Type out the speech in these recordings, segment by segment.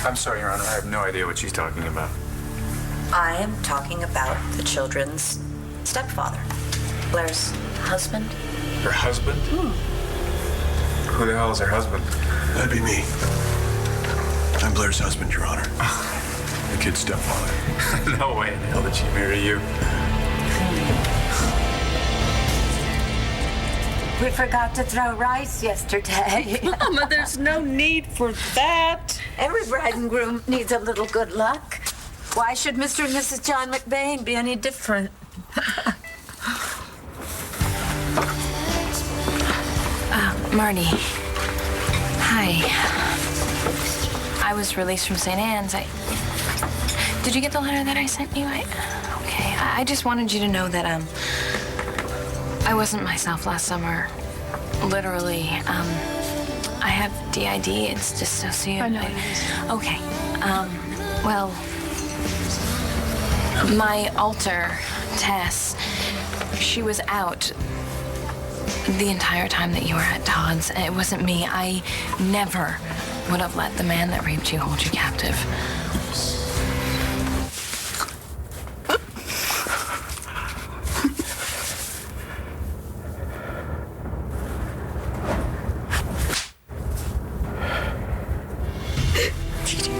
I'm sorry, Your Honor. I have no idea what she's talking about. I am talking about the children's stepfather, Blair's husband. Her husband? Who the hell is her husband? That'd be me. I'm Blair's husband, Your Honor. The kid's stepfather. No way in hell did she marry you. We forgot to throw rice yesterday. Mama, there's no need for that. Every bride and groom needs a little good luck. Why should Mr. and Mrs. John McBain be any different? Marty. Hi. I was released from St. Anne's. Did you get the letter that I sent you? Okay. I just wanted you to know that, I wasn't myself last summer. Literally. I have DID. It's dissociative. I know it is. Okay. Well, my alter, Tess, she was out the entire time that you were at Todd's. It wasn't me. I never would have let the man that raped you hold you captive.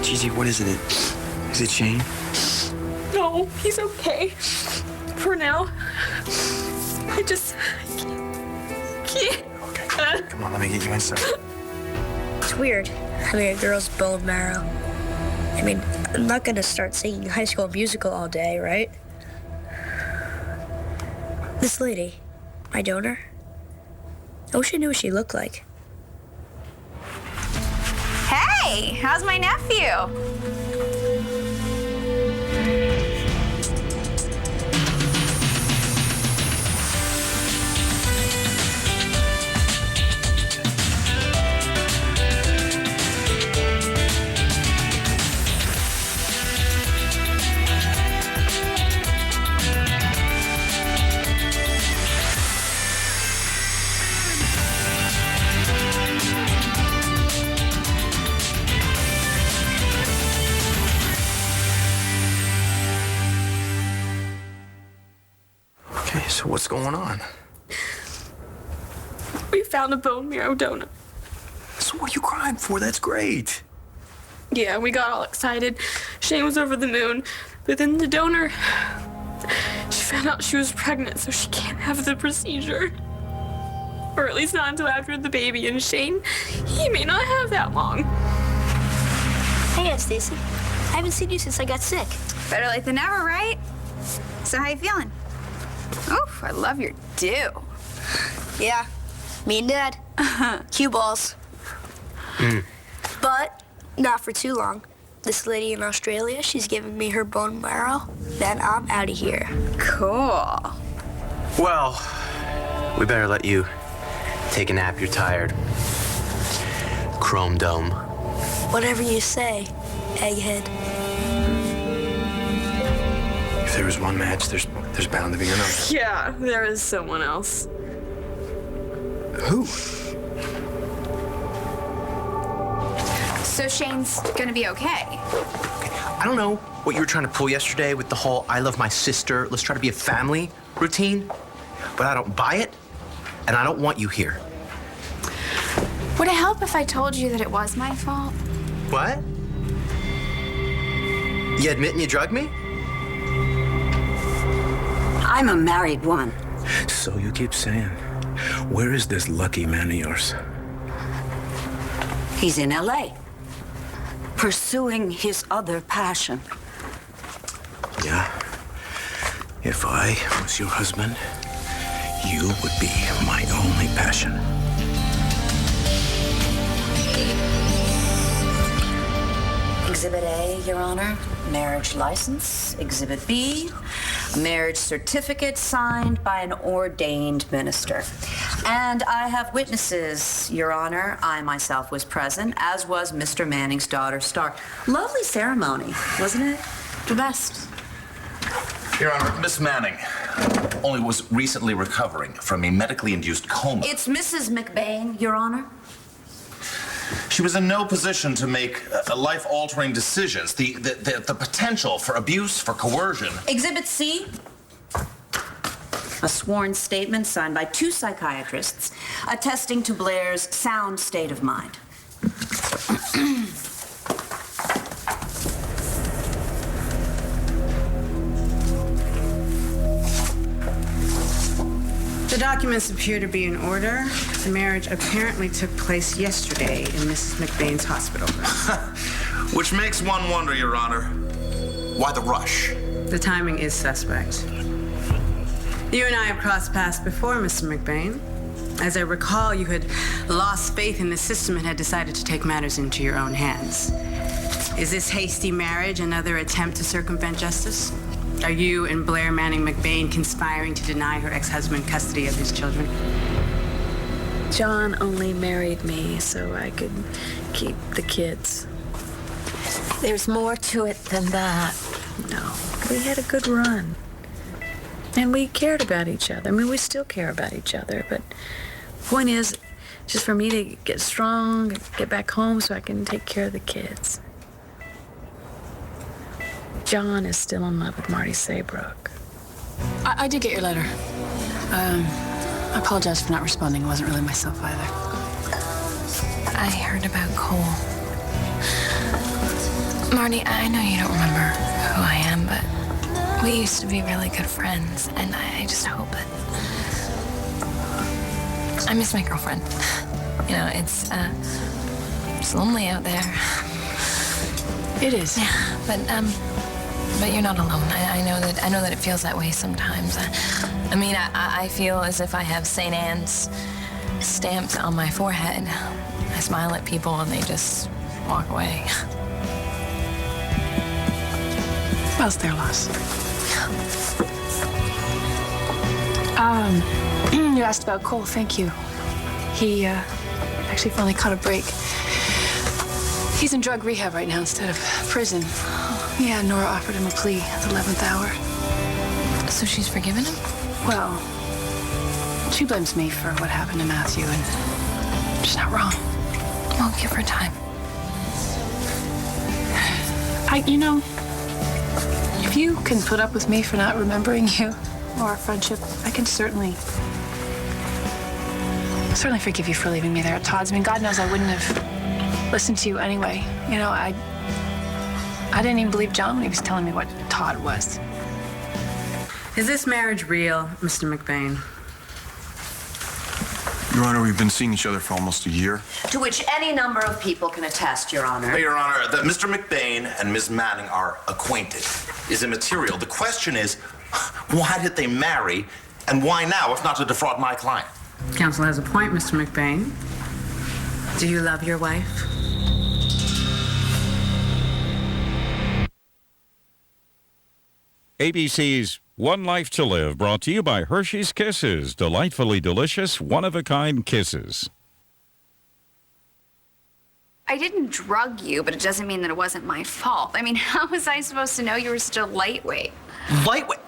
Gigi, what is it? Is it Shane? No, he's okay. For now. I just can't. Okay, come on, let me get you inside. It's weird having a girl's bone marrow. I mean, I'm not gonna start singing High School Musical all day, right? This lady, my donor, I wish I knew what she looked like. Hey, how's my nephew? Okay, so what's going on? We found a bone marrow donor. So what are you crying for? That's great. Yeah, we got all excited. Shane was over the moon. But then the donor, she found out she was pregnant, so she can't have the procedure. Or at least not until after the baby. And Shane, he may not have that long. Hey, Aunt Stacy. I haven't seen you since I got sick. Better late than never, right? So how you feeling? Oof, I love your do. Yeah, me and Dad. Cue balls. But not for too long. This lady in Australia, she's giving me her bone marrow. Then I'm out of here. Cool. Well, we better let you take a nap. You're tired. Chrome Dome. Whatever you say, Egghead. If there was one match, there's bound to be another. Yeah, there is someone else. Who? So Shane's gonna be okay. I don't know what you were trying to pull yesterday with the whole I love my sister, let's try to be a family routine, but I don't buy it, and I don't want you here. Would it help if I told you that it was my fault? What? You admitting you drugged me? I'm a married one. So you keep saying, where is this lucky man of yours? He's in L.A., pursuing his other passion. Yeah. If I was your husband, you would be my only passion. Exhibit A, Your Honor, marriage license. Exhibit B, a marriage certificate signed by an ordained minister. And I have witnesses, Your Honor. I myself was present, as was Mr. Manning's daughter, Star. Lovely ceremony, wasn't it? The best. Your Honor, Miss Manning only was recently recovering from a medically induced coma. It's Mrs. McBain, Your Honor. She was in no position to make life-altering decisions. The potential for abuse, for coercion. Exhibit C. A sworn statement signed by 2 psychiatrists attesting to Blair's sound state of mind. The documents appear to be in order. The marriage apparently took place yesterday in Mrs. McBain's hospital room. Which makes one wonder, Your Honor, why the rush? The timing is suspect. You and I have crossed paths before, Mr. McBain. As I recall, you had lost faith in the system and had decided to take matters into your own hands. Is this hasty marriage another attempt to circumvent justice? Are you and Blair Manning McBain conspiring to deny her ex-husband custody of his children? John only married me so I could keep the kids. There's more to it than that. No, we had a good run. And we cared about each other. I mean, we still care about each other, but the point is just for me to get strong, get back home so I can take care of the kids. John is still in love with Marty Saybrook. I did get your letter. I apologize for not responding. It wasn't really myself either. I heard about Cole. Marty, I know you don't remember who I am, but we used to be really good friends, and I just hope that... I miss my girlfriend. You know, it's lonely out there. It is. Yeah, but you're not alone. I know that it feels that way sometimes. I mean, I feel as if I have St. Anne's stamped on my forehead. I smile at people and they just walk away. Well, it's their loss. You asked about Cole. Thank you. He actually finally caught a break. He's in drug rehab right now instead of prison. Yeah, Nora offered him a plea at the 11th hour. So she's forgiven him? Well, she blames me for what happened to Matthew, and she's not wrong. Well, give her time. If you can put up with me for not remembering you or our friendship, I can certainly forgive you for leaving me there at Todd's. I mean, God knows I wouldn't have listened to you anyway. You know, I didn't even believe John when he was telling me what Todd was. Is this marriage real, Mr. McBain? Your Honor, we've been seeing each other for almost a year. To which any number of people can attest, Your Honor. Your Honor, that Mr. McBain and Ms. Manning are acquainted is immaterial. The question is, why did they marry, and why now, if not to defraud my client? Counsel has a point, Mr. McBain. Do you love your wife? ABC's One Life to Live, brought to you by Hershey's Kisses. Delightfully delicious, one-of-a-kind kisses. I didn't drug you, but it doesn't mean that it wasn't my fault. I mean, how was I supposed to know you were still lightweight? Lightweight?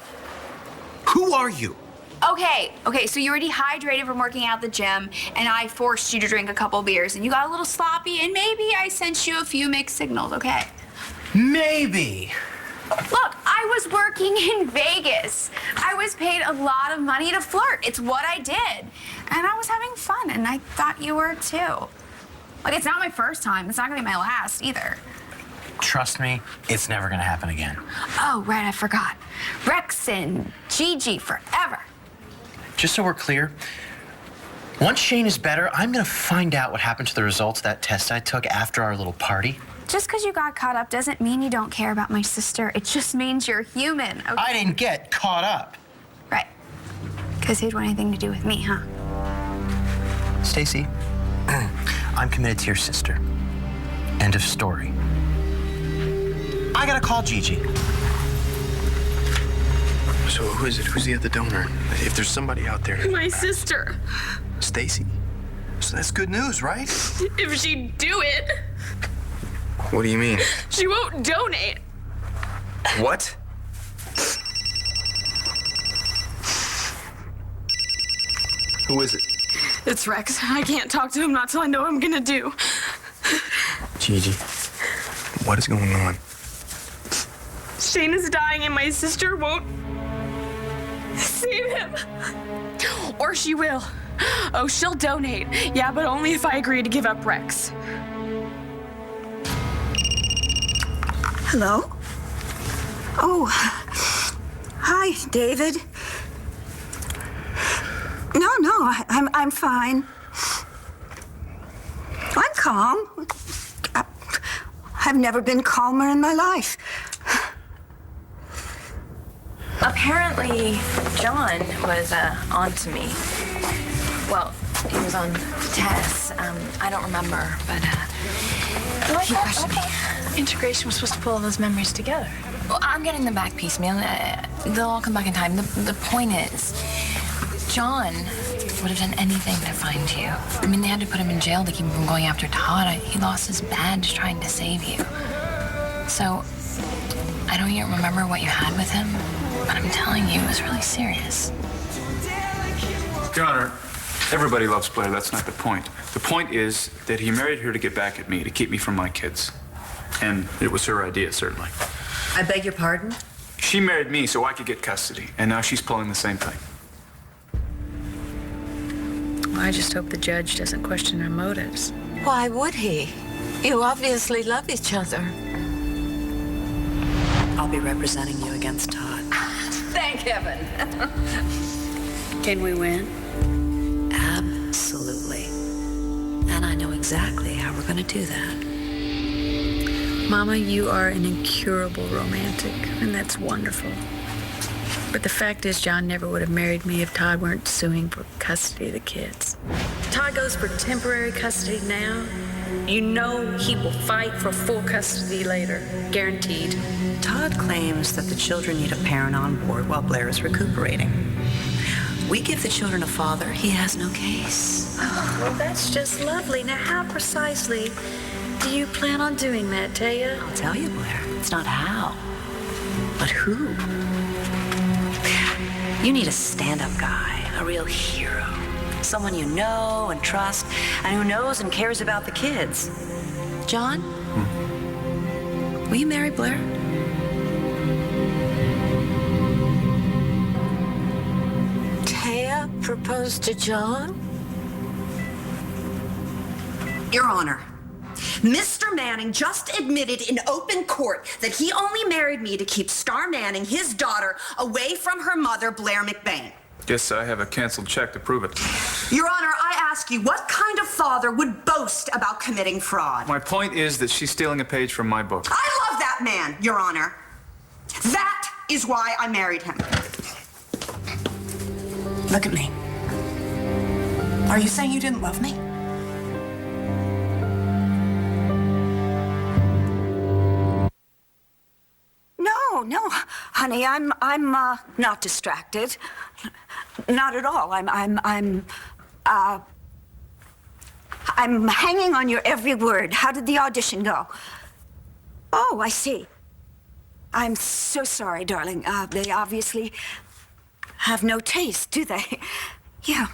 Who are you? Okay, so you were dehydrated from working out at the gym, and I forced you to drink a couple beers, and you got a little sloppy, and maybe I sent you a few mixed signals, okay? Maybe. Look, I was working in Vegas. I was paid a lot of money to flirt. It's what I did. And I was having fun, and I thought you were too. Like, it's not my first time. It's not gonna be my last either. Trust me, it's never gonna happen again. Oh, right, I forgot. Rex and Gigi forever. Just so we're clear, once Shane is better, I'm gonna find out what happened to the results of that test I took after our little party. Just because you got caught up doesn't mean you don't care about my sister. It just means you're human, okay? I didn't get caught up. Right. Because who'd want anything to do with me, huh? Stacy, I'm committed to your sister. End of story. I gotta call Gigi. So who is it? Who's the other donor? If there's somebody out there. My sister. Stacy? So that's good news, right? If she'd do it. What do you mean? She won't donate. What? Who is it? It's Rex. I can't talk to him not till I know what I'm gonna do. Gigi, what is going on? Shane is dying and my sister won't save him. Or she will. Oh, she'll donate. Yeah, but only if I agree to give up Rex. Hello? Oh, hi, David. No, I'm fine. I'm calm. I've never been calmer in my life. Apparently, John was on to me. Well, he was on Tess. I don't remember, but he questioned me. Integration was supposed to pull all those memories together. Well, I'm getting them back piecemeal. They'll all come back in time. The point is, John would have done anything to find you. I mean, they had to put him in jail to keep him from going after Todd. He lost his badge trying to save you. So, I know you don't remember what you had with him, but I'm telling you, it was really serious. Your Honor, everybody loves Blair. That's not the point. The point is that he married her to get back at me, to keep me from my kids. And it was her idea, certainly. I beg your pardon? She married me so I could get custody, and now she's pulling the same thing. Well, I just hope the judge doesn't question her motives. Why would he? You obviously love each other. I'll be representing you against Todd. Thank heaven. Can we win? Absolutely. And I know exactly how we're going to do that. Mama, you are an incurable romantic, and that's wonderful. But the fact is, John never would have married me if Todd weren't suing for custody of the kids. Todd goes for temporary custody now. You know he will fight for full custody later. Guaranteed. Todd claims that the children need a parent on board while Blair is recuperating. We give the children a father, he has no case. Oh, well, that's just lovely. Now, how precisely do you plan on doing that, Taya? I'll tell you, Blair. It's not how, but who. You need a stand-up guy, a real hero. Someone you know and trust, and who knows and cares about the kids. John? Will you marry Blair? Taya proposed to John? Your Honor, Mr. Manning just admitted in open court that he only married me to keep Star Manning, his daughter, away from her mother, Blair McBain. Guess I have a canceled check to prove it. Your Honor, I ask you, what kind of father would boast about committing fraud? My point is that she's stealing a page from my book. I love that man, Your Honor. That is why I married him. Look at me. Are you saying you didn't love me? No, honey, I'm not distracted. Not at all. I'm hanging on your every word. How did the audition go? Oh, I see. I'm so sorry, darling. They obviously have no taste, do they? Yeah.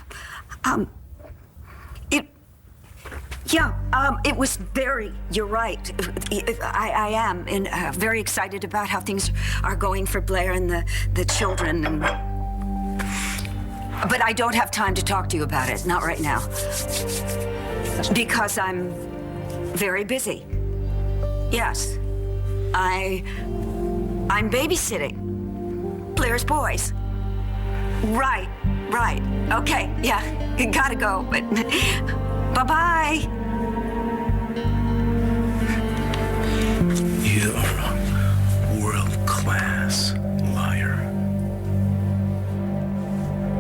It was very, you're right. I am very excited about how things are going for Blair and the children. But I don't have time to talk to you about it, not right now. Because I'm very busy. Yes. I'm babysitting Blair's boys. Right. Okay, yeah, gotta go, but bye-bye. You are a world-class liar.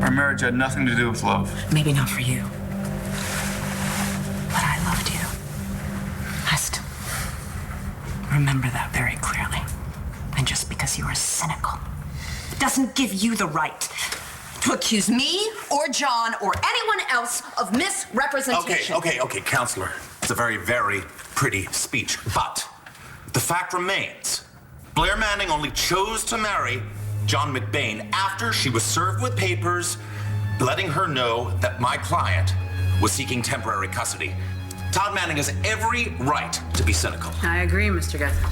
Our marriage had nothing to do with love. Maybe not for you. But I loved you. I still remember that very clearly. And just because you are cynical doesn't give you the right to accuse me or John or anyone else of misrepresentation. Okay, Counselor. It's a very, very pretty speech. But the fact remains, Blair Manning only chose to marry John McBain after she was served with papers letting her know that my client was seeking temporary custody. Todd Manning has every right to be cynical. I agree, Mr. Guthrie.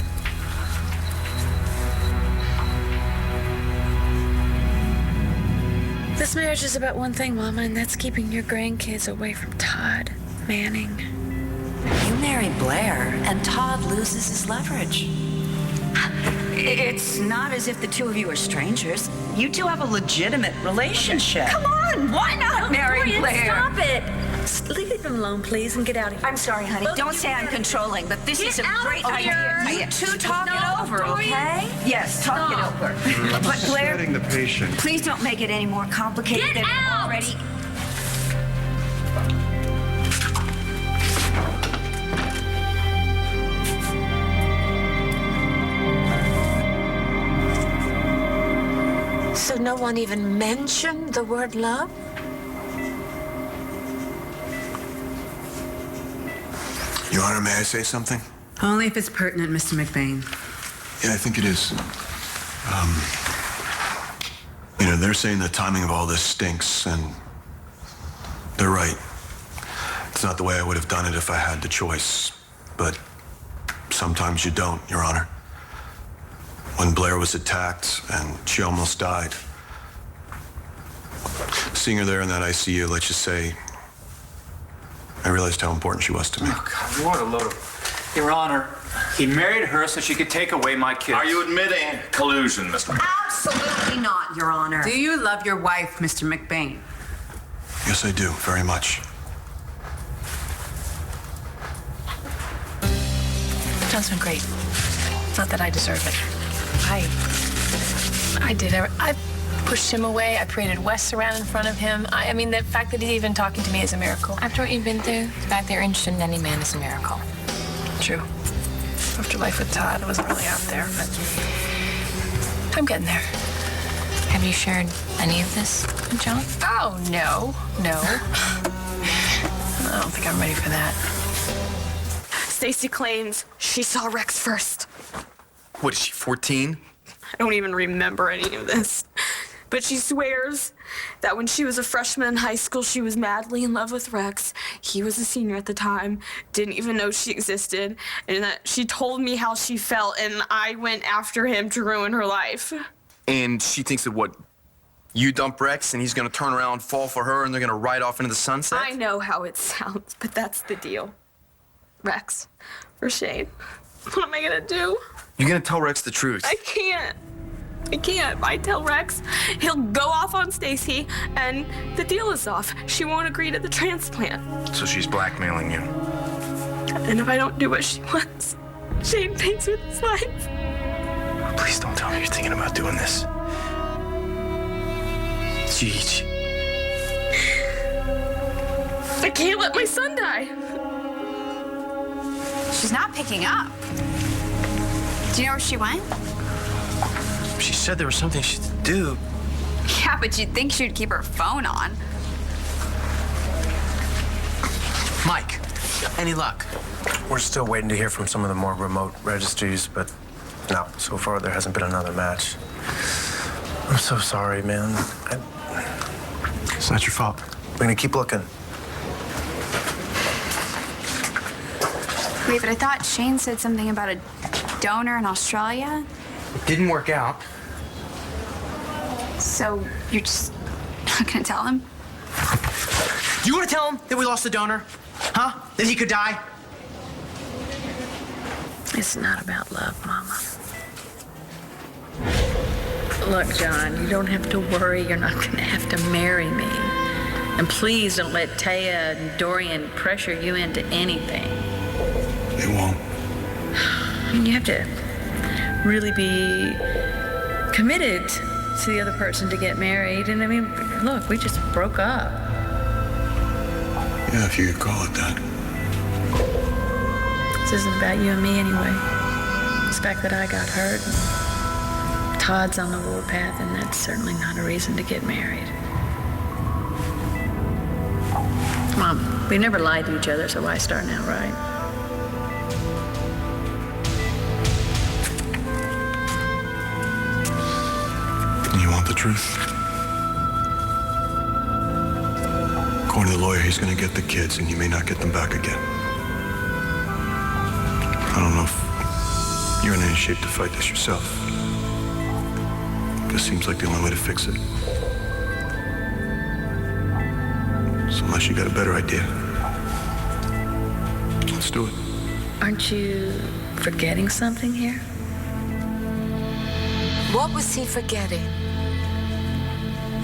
This marriage is about one thing, Mama, and that's keeping your grandkids away from Todd Manning. You marry Blair, and Todd loses his leverage. It's not as if the two of you are strangers. You two have a legitimate relationship. Come on, why not marry Dorian, Blair? Stop it. Just leave him alone, please, and get out of here. I'm sorry, honey. Well, Don't say I'm controlling, but this is a great idea. You two talk it over, okay? Yes, talk it over. But Blair, Setting the patient. please don't make it any more complicated than it already. So no one even mentioned the word love? Your Honor, may I say something? Only if it's pertinent, Mr. McBain. Yeah, I think it is. You know, they're saying the timing of all this stinks, and they're right. It's not the way I would have done it if I had the choice, but sometimes you don't, Your Honor. When Blair was attacked and she almost died, seeing her there in that ICU, let's just say, I realized how important she was to me. Oh, God, what a load of... Your Honor, he married her so she could take away my kids. Are you admitting collusion, Mr. McBain? Absolutely not, Your Honor. Do you love your wife, Mr. McBain? Yes, I do, very much. John's been great. It's not that I deserve it. I did. I pushed him away. I paraded Wes around in front of him. I mean, the fact that he's even talking to me is a miracle. After what you've been through, the fact that you're interested in any man is a miracle. True. After life with Todd, I wasn't really out there, but I'm getting there. Have you shared any of this with John? Oh, no. I don't think I'm ready for that. Stacy claims she saw Rex first. What is she, 14? I don't even remember any of this. But she swears that when she was a freshman in high school, she was madly in love with Rex. He was a senior at the time, didn't even know she existed, and that she told me how she felt, and I went after him to ruin her life. And she thinks that what? You dump Rex and he's gonna turn around, fall for her, and they're gonna ride off into the sunset? I know how it sounds, but that's the deal. Rex, for Shane. What am I gonna do? You're gonna tell Rex the truth. I can't. If I tell Rex, he'll go off on Stacy, and the deal is off. She won't agree to the transplant. So she's blackmailing you. And if I don't do what she wants, Shane pays with his life. Please don't tell me you're thinking about doing this. Jeez. I can't let my son die. She's not picking up. Do you know where she went? She said there was something she had to do. Yeah, but you'd think she'd keep her phone on. Mike, any luck? We're still waiting to hear from some of the more remote registries, but no, so far there hasn't been another match. I'm so sorry, man. It's not your fault. We're gonna keep looking. Wait, but I thought Shane said something about a donor in Australia. It didn't work out. So you're just not gonna tell him? Do you want to tell him that we lost a donor? Huh? That he could die? It's not about love, Mama. Look, John, you don't have to worry. You're not going to have to marry me. And please don't let Taya and Dorian pressure you into anything. They won't. I mean, you have to really be committed to the other person to get married. And I mean, look, we just broke up. Yeah, if you could call it that. This isn't about you and me anyway. It's the fact that I got hurt. Todd's on the warpath, and that's certainly not a reason to get married. Mom, we never lied to each other, so why start now, right? You want the truth? According to the lawyer, he's going to get the kids, and you may not get them back again. don't know if you're in any shape to fight this yourself. This seems like the only way to fix it. So unless you got a better idea, let's do it. Aren't you forgetting something here? What was he forgetting?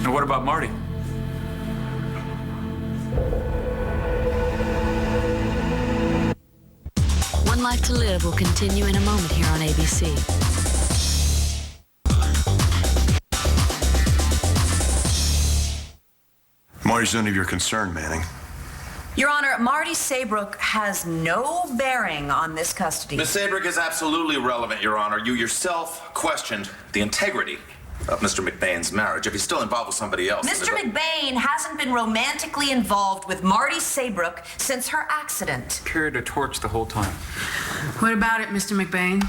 And what about Marty? One Life to Live will continue in a moment here on ABC. Marty's none of your concern, Manning. Your Honor, Marty Saybrook has no bearing on this custody. Miss Saybrook is absolutely relevant, Your Honor. You yourself questioned the integrity of Mr. McBain's marriage. If he's still involved with somebody else... Mr. McBain hasn't been romantically involved with Marty Saybrook since her accident. Carried a torch the whole time. What about it, Mr. McBain?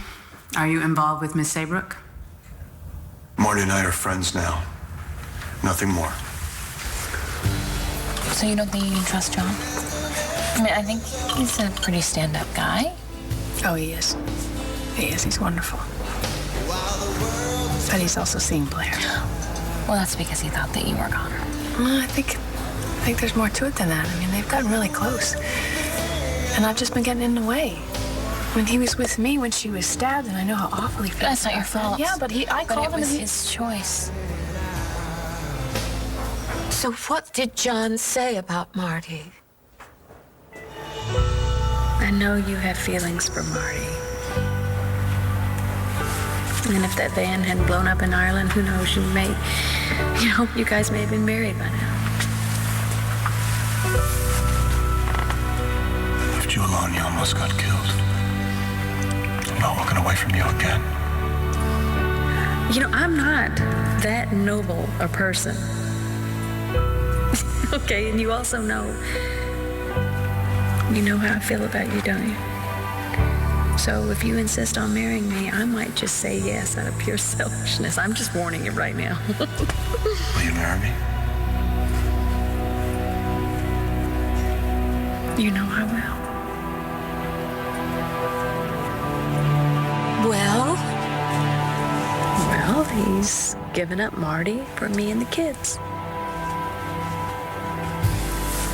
Are you involved with Miss Saybrook? Marty and I are friends now. Nothing more. So you don't think you can trust John? I mean, I think he's a pretty stand-up guy. Oh, he is. He is. He's wonderful. But he's also seen Blair. Well, that's because he thought that you were gone. Well, I think there's more to it than that. I mean, they've gotten really close. And I've just been getting in the way. When he was with me when she was stabbed, and I know how awful he felt. That's not your fault. Yeah, but I called him. It was his choice. So what did John say about Marty? I know you have feelings for Marty. And if that van hadn't blown up in Ireland, who knows, you guys may have been married by now. Left you alone, you almost got killed. I'm not walking away from you again. I'm not that noble a person. Okay, and you also know how I feel about you, don't you? So if you insist on marrying me, I might just say yes out of pure selfishness. I'm just warning you right now. Will you marry me? You know I will. Well, he's given up Marty for me and the kids.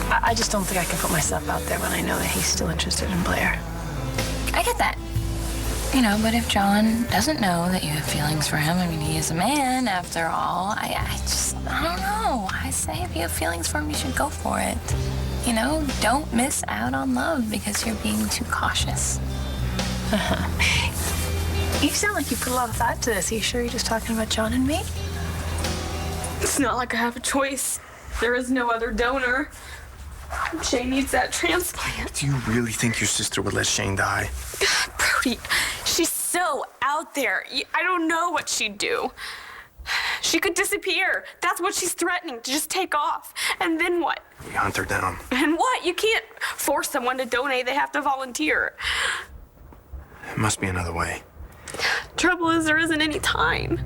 I just don't think I can put myself out there when I know that he's still interested in Blair. I get that. But if John doesn't know that you have feelings for him, I mean, he is a man, after all, I don't know. I say if you have feelings for him, you should go for it. Don't miss out on love because you're being too cautious. You sound like you put a lot of thought to this. Are you sure you're just talking about John and me? It's not like I have a choice. There is no other donor. Shane needs that transplant. Do you really think your sister would let Shane die? Brody, she's so out there. I don't know what she'd do. She could disappear. That's what she's threatening, to just take off. And then what? We hunt her down. And what? You can't force someone to donate. They have to volunteer. There must be another way. Trouble is, there isn't any time.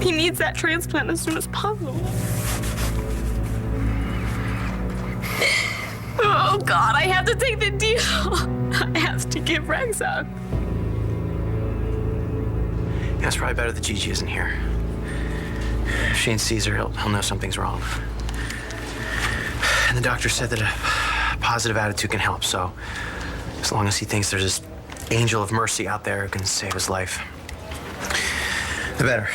He needs that transplant as soon as possible. Oh, God, I have to take the deal. I have to give Rex up. Yeah, it's probably better that Gigi isn't here. If Shane sees her, he'll know something's wrong. And the doctor said that a positive attitude can help, so as long as he thinks there's this angel of mercy out there who can save his life, the better.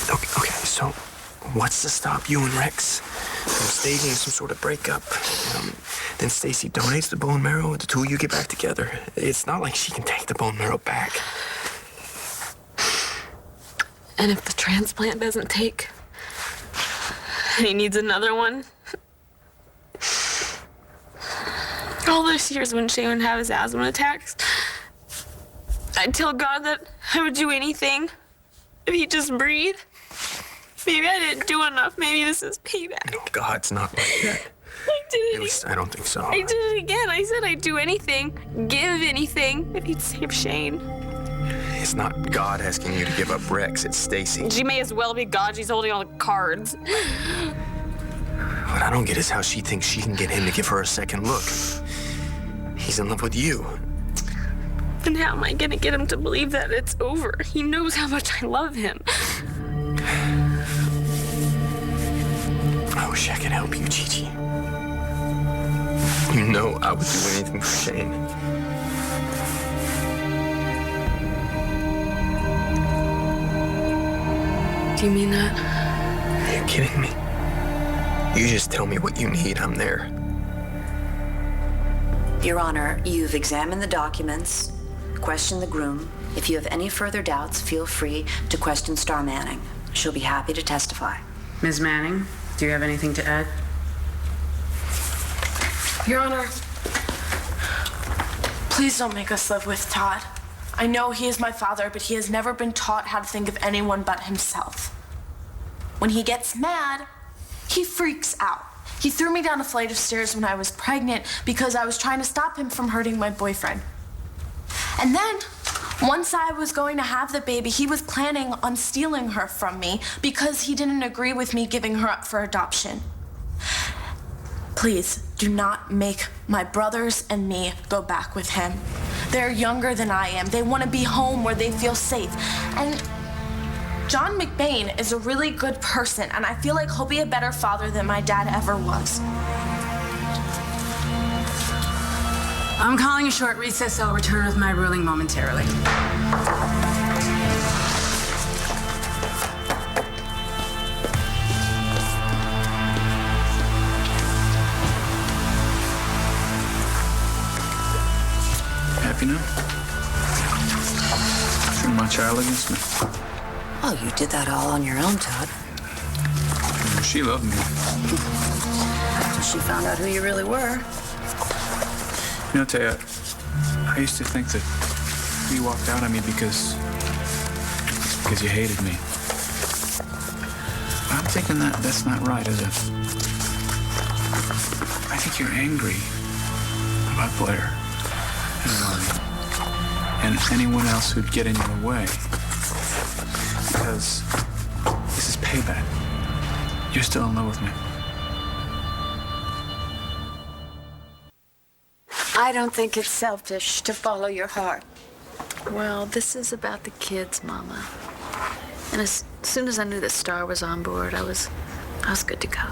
Okay, so what's to stop you and Rex from staging some sort of breakup? Then Stacy donates the bone marrow, the two of you get back together. It's not like she can take the bone marrow back. And if the transplant doesn't take, and he needs another one? All those years when Shane would have his asthma attacks, I'd tell God that I would do anything if he'd just breathe. Maybe I didn't do enough. Maybe this is payback. No, God's not like that. I did it. At least I don't think so. I did it again. I said I'd do anything, give anything, if he'd save Shane. It's not God asking you to give up Rex, it's Stacy. She may as well be God. She's holding all the cards. Well, What I don't get is how she thinks she can get him to give her a second look. He's in love with you. And how am I gonna get him to believe that it's over? He knows how much I love him. I wish I could help you, Gigi. You know I would do anything for Shane. Do you mean that? Are you kidding me? You just tell me what you need, I'm there. Your Honor, you've examined the documents, questioned the groom. If you have any further doubts, feel free to question Star Manning. She'll be happy to testify. Ms. Manning, do you have anything to add? Your Honor, please don't make us live with Todd. I know he is my father, but he has never been taught how to think of anyone but himself. When he gets mad, he freaks out. He threw me down a flight of stairs when I was pregnant because I was trying to stop him from hurting my boyfriend. And then, once I was going to have the baby, he was planning on stealing her from me because he didn't agree with me giving her up for adoption. Please, do not make my brothers and me go back with him. They're younger than I am. They want to be home where they feel safe. And John McBain is a really good person, and I feel like he'll be a better father than my dad ever was. I'm calling a short recess. I'll return with my ruling momentarily. Happy now? Turn my child against me. Oh, you did that all on your own, Todd. She loved me. Until she found out who you really were. You know, Taya, I used to think that you walked out on me because you hated me. But I'm thinking that's not right, is it? I think you're angry about Blair and Ronnie and anyone else who'd get in your way. Because this is payback. You're still in love with me. I don't think it's selfish to follow your heart. Well, this is about the kids, Mama. And as soon as I knew that Star was on board, I was good to go.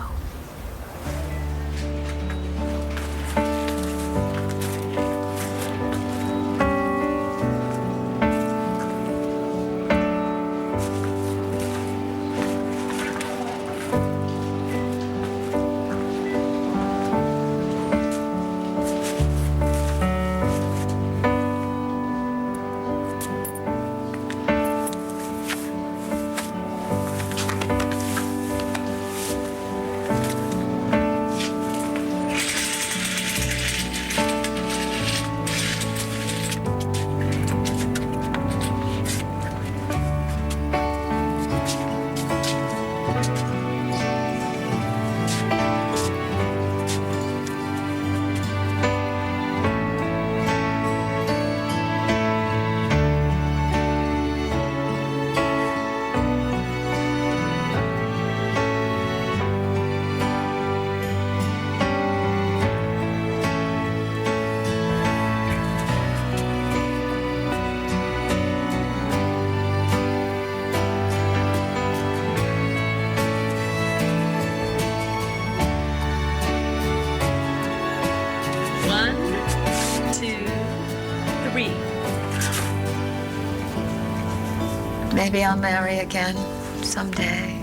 Maybe I'll marry again someday.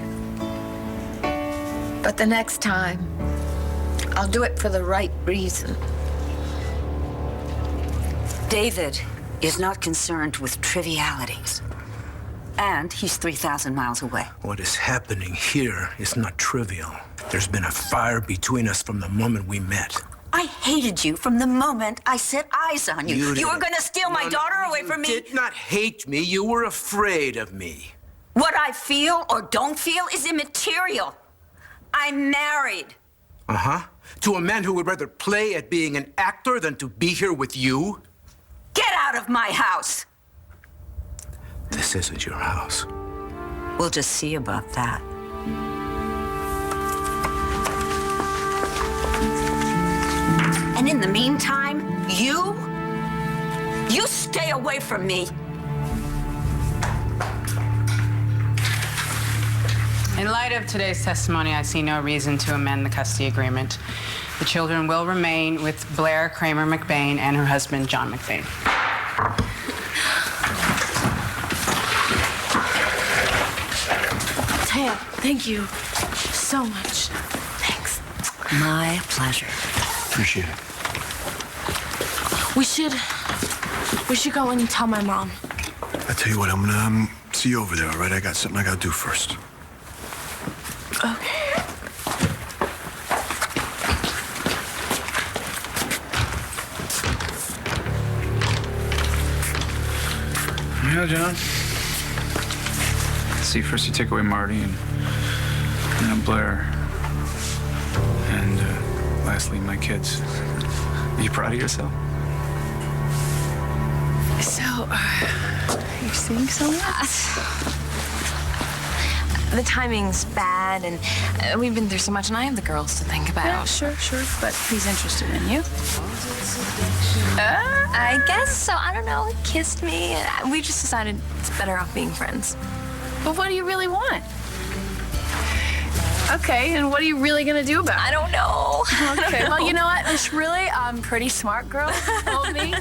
But the next time, I'll do it for the right reason. David is not concerned with trivialities. And he's 3,000 miles away. What is happening here is not trivial. There's been a fire between us from the moment we met. I hated you from the moment I set eyes on you. You were going to steal my daughter away from me? You did not hate me. You were afraid of me. What I feel or don't feel is immaterial. I'm married. Uh-huh. To a man who would rather play at being an actor than to be here with you? Get out of my house. This isn't your house. We'll just see about that. And in the meantime, you stay away from me. In light of today's testimony, I see no reason to amend the custody agreement. The children will remain with Blair Kramer McBain and her husband, John McBain. Taya, thank you so much. Thanks. My pleasure. Appreciate it. We should go and tell my mom. I tell you what, I'm gonna see you over there, all right? I got something I gotta do first. Okay. Yeah, John. See, first you take away Marty and then Blair. And lastly, my kids. Are you proud of yourself? So, you're seeing someone? The timing's bad, and we've been through so much, and I have the girls to think about. Yeah, sure, but he's interested in you. I guess so. I don't know. He kissed me, and we just decided it's better off being friends. But what do you really want? Okay, and what are you really gonna do about it? I don't know. Okay, well, you know what? This really pretty smart girl told me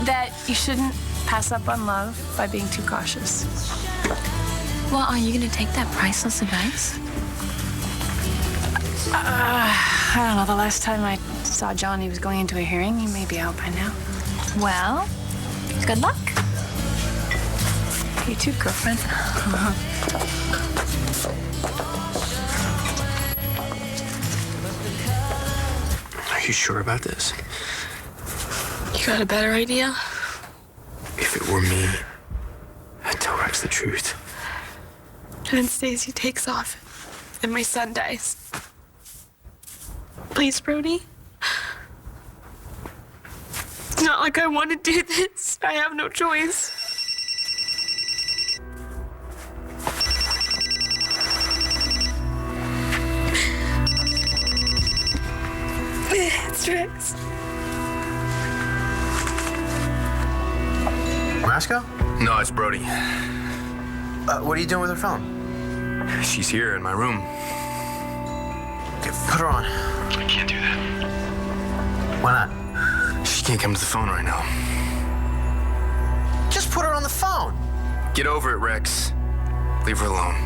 that you shouldn't pass up on love by being too cautious. Well, are you gonna take that priceless advice? I don't know. The last time I saw John, he was going into a hearing. He may be out by now. Well, good luck. You too, girlfriend. Are you sure about this? You got a better idea? If it were me, I'd tell Rex the truth. And then Stacy takes off, and my son dies. Please, Brody. It's not like I want to do this. I have no choice. It's Rex. Roscoe? No, it's Brody. What are you doing with her phone? She's here in my room. Okay, put her on. I can't do that. Why not? She can't come to the phone right now. Just put her on the phone. Get over it, Rex. Leave her alone.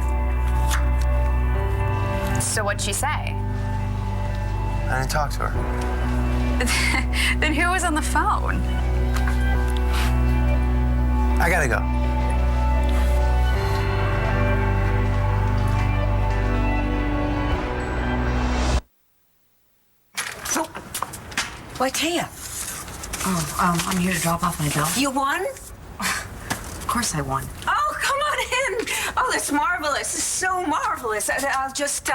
So what'd she say? I didn't talk to her. Then who was on the phone? I gotta go. So, why, Taya? Oh, I'm here to drop off my belt. You won? Of course I won. Oh, come on in. Oh, that's marvelous. It's so marvelous. I'll just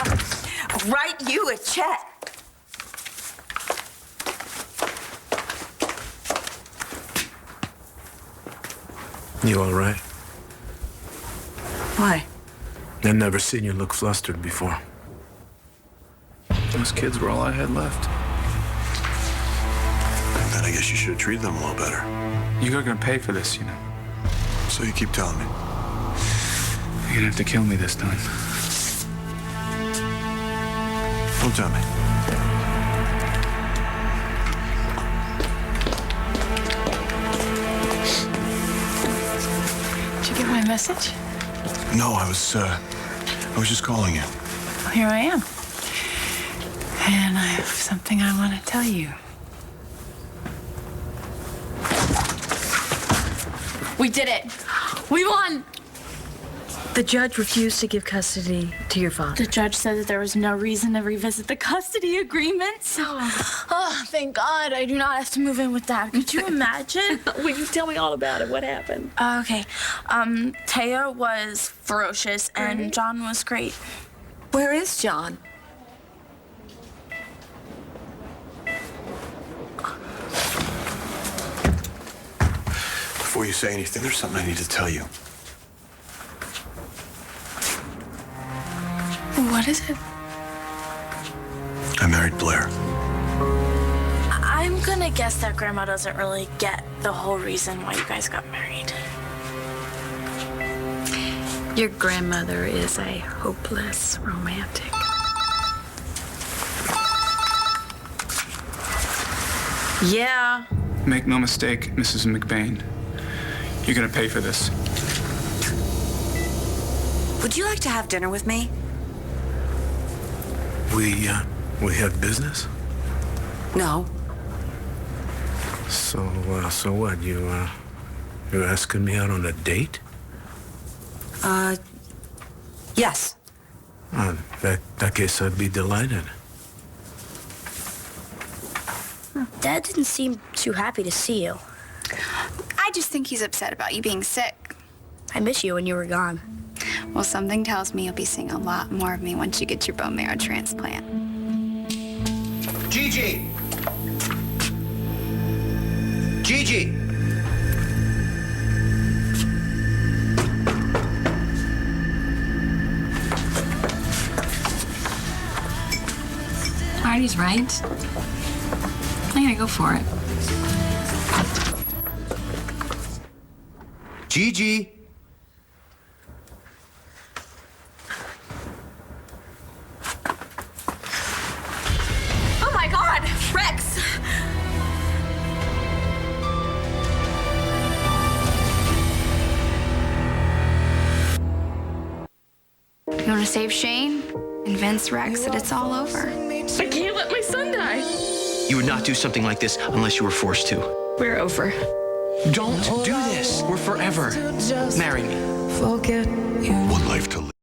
write you a check. You all right? Why? I've never seen you look flustered before. Those kids were all I had left. Then I guess you should have treated them a little better. You're gonna pay for this, you know. So you keep telling me. You're gonna have to kill me this time. Don't tell me. Did you get my message? No, I was just calling you. Well, here I am. And I have something I want to tell you. We did it. We won. The judge refused to give custody to your father. The judge said that there was no reason to revisit the custody agreement, so... Oh, thank God I do not have to move in with Dad. Could you imagine? Will you tell me all about it? What happened? Okay. Taya was ferocious, and John was great. Where is John? Before you say anything, there's something I need to tell you. What is it? I married Blair. I I'm gonna guess that Grandma doesn't really get the whole reason why you guys got married. Your grandmother is a hopeless romantic. Yeah. Make no mistake, Mrs. McBain. You're gonna pay for this. Would you like to have dinner with me? We have business? No. So what? You asking me out on a date? Yes. That case, I'd be delighted. Dad didn't seem too happy to see you. I just think he's upset about you being sick. I miss you when you were gone. Well, something tells me you'll be seeing a lot more of me once you get your bone marrow transplant. Gigi! Gigi! Marty's right. I'm gonna go for it. Gigi! Oh my God, Rex! You want to save Shane? Convince Rex that it's all over. I can't let my son die. You would not do something like this unless you were forced to. We're over. Don't do this. We're forever. Marry me. One life to live.